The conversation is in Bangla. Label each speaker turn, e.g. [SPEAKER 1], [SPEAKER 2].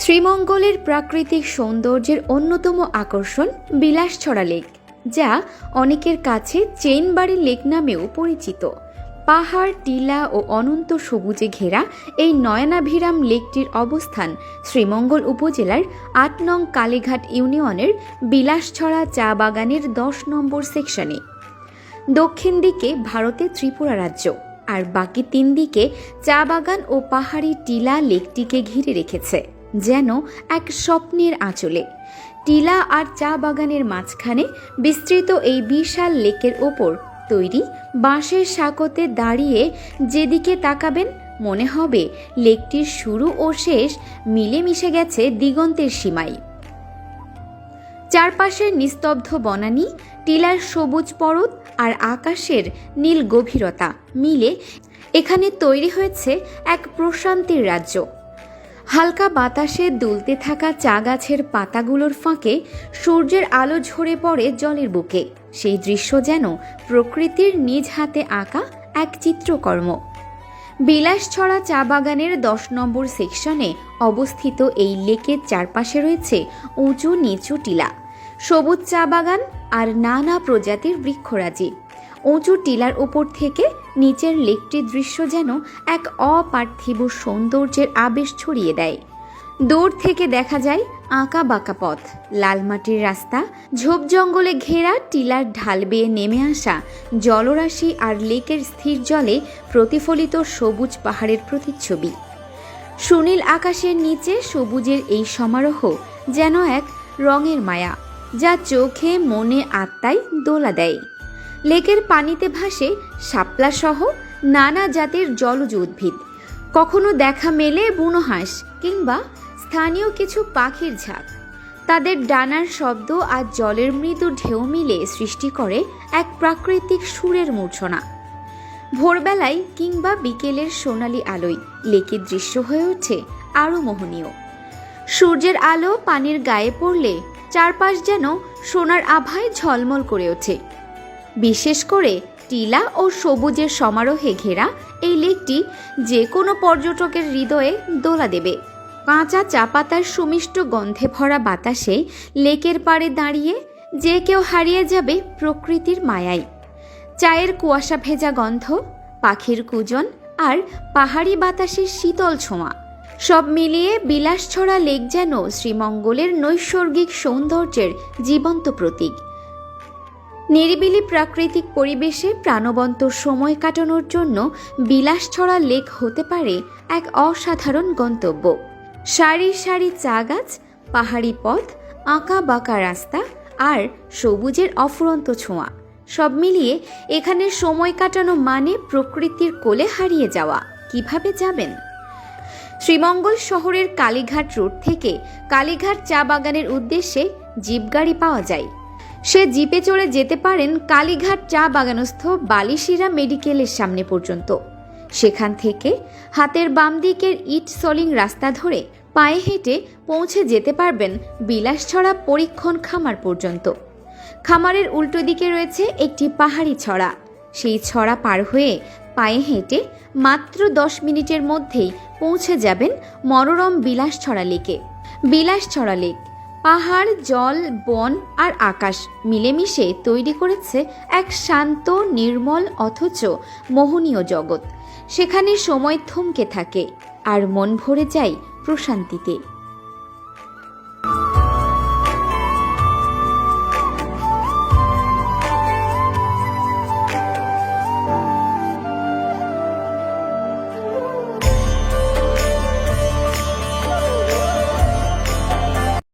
[SPEAKER 1] শ্রীমঙ্গলের প্রাকৃতিক সৌন্দর্যের অন্যতম আকর্ষণ বিলাসছড়া লেক, যা অনেকের কাছে চেইনবাড়ি লেক নামেও পরিচিত। পাহাড়, টিলা ও অনন্ত সবুজে ঘেরা এই নয়নাভিরাম লেকটির অবস্থান শ্রীমঙ্গল উপজেলার ৮ নং কালীঘাট ইউনিয়নের বিলাসছড়া চা বাগানের ১০ নম্বর সেকশনে। দক্ষিণ দিকে ভারতের ত্রিপুরা রাজ্য, আর বাকি ৩ দিকে চা বাগান ও পাহাড়ি টিলা লেকটিকে ঘিরে রেখেছে যেন এক স্বপ্নের আঁচলে। টিলা আর চা বাগানের মাঝখানে বিস্তৃত এই বিশাল লেকের ওপর তৈরি বাঁশের সাঁকোতে দাঁড়িয়ে যেদিকে তাকাবেন মনে হবে লেকটির শুরু ও শেষ মিলেমিশে গেছে দিগন্তের সীমায়। চারপাশের নিস্তব্ধ বনানী, টিলার সবুজ পরত আর আকাশের নীল গভীরতা মিলে এখানে তৈরি হয়েছে এক প্রশান্তির রাজ্য। হালকা বাতাসে দুলতে থাকা চা গাছের পাতাগুলোর ফাঁকে সূর্যের আলো ঝরে পড়ে জলের বুকে। সেই দৃশ্য যেন প্রকৃতির নিজ হাতে আঁকা এক চিত্রকর্ম। বিলাসছড়া চা বাগানের ১০ নম্বর সেকশনে অবস্থিত এই লেকের চারপাশে রয়েছে উঁচু নিচু টিলা, সবুজ চা বাগান আর নানা প্রজাতির বৃক্ষরাজি। উঁচু টিলার ওপর থেকে নিচের লেকটির দৃশ্য যেন এক অপার্থিব সৌন্দর্যের আবেশ ছড়িয়ে দেয়। দূর থেকে দেখা যায় আঁকা বাঁকা পথ, লাল মাটির রাস্তা, ঝোপ জঙ্গলে ঘেরা টিলার ঢাল বেয়ে নেমে আসা জলরাশি আর লেকের স্থির জলে প্রতিফলিত সবুজ পাহাড়ের প্রতিচ্ছবি। সুনীল আকাশের নিচে সবুজের এই সমারোহ যেন এক রঙের মায়া, যা চোখে মনে আত্মায় দোলা দেয়। লেকের পানিতে ভাসে শাপলা সহ নানা জাতের জলজ উদ্ভিদ। কখনো দেখা মেলে বুনো হাঁস কিংবা স্থানীয় কিছু পাখির ঝাঁক। তাদের ডানার শব্দ আর জলের মৃদু ঢেউ মিলে সৃষ্টি করে এক প্রাকৃতিক সুরের মূর্ছনা। ভোরবেলায় কিংবা বিকেলের সোনালি আলোয় লেকের দৃশ্য হয়ে ওঠে আরও মোহনীয়। সূর্যের আলো পানির গায়ে পড়লে চারপাশ যেন সোনার আভায় ঝলমল করে ওঠে। বিশেষ করে টিলা ও সবুজের সমারোহে ঘেরা এই লেকটি যে কোনো পর্যটকের হৃদয়ে দোলা দেবে। কাঁচা চা পাতার সুমিষ্ট গন্ধে ভরা বাতাসে লেকের পাড়ে দাঁড়িয়ে যে কেউ হারিয়ে যাবে প্রকৃতির মায়ায়। চায়ের কুয়াশা ভেজা গন্ধ, পাখির কুজন আর পাহাড়ি বাতাসের শীতল ছোঁয়া, সব মিলিয়ে বিলাসছড়া লেক যেন শ্রীমঙ্গলের নৈসর্গিক সৌন্দর্যের জীবন্ত প্রতীক। নিরিবিলি প্রাকৃতিক পরিবেশে প্রাণবন্ত সময় কাটানোর জন্য বিলাসছড়া লেক হতে পারে এক অসাধারণ গন্তব্য। সারি সারি চা গাছ, পাহাড়ি পথ, আঁকা বাঁকা রাস্তা আর সবুজের অফুরন্ত ছোঁয়া, সব মিলিয়ে এখানে সময় কাটানো মানে প্রকৃতির কোলে হারিয়ে যাওয়া। কিভাবে যাবেন? শ্রীমঙ্গল শহরের কালীঘাট রোড থেকে কালীঘাট চা বাগানের উদ্দেশ্যে জিপ গাড়ি পাওয়া যায়। সে জিপে চড়ে যেতে পারেন কালীঘাট চা বাগানস্থ বালিশিরা মেডিকেলের সামনে পর্যন্ত। সেখান থেকে হাতের বাম দিকের ইট সলিং রাস্তা ধরে পায়ে হেঁটে পৌঁছে যেতে পারবেন বিলাসছড়া পরীক্ষণ খামার পর্যন্ত। খামারের উল্টো দিকে রয়েছে একটি পাহাড়ি ছড়া। সেই ছড়া পার হয়ে পায়ে হেঁটে মাত্র ১০ মিনিটের মধ্যেই পৌঁছে যাবেন মনোরম বিলাসছড়া লেকে। বিলাসছড়া লেক পাহাড়, জল, বন আর আকাশ মিলেমিশে তৈরি করেছে এক শান্ত, নির্মল অথচ মোহনীয় জগৎ। সেখানে সময় থমকে থাকে আর মন ভরে যায় প্রশান্তিতে।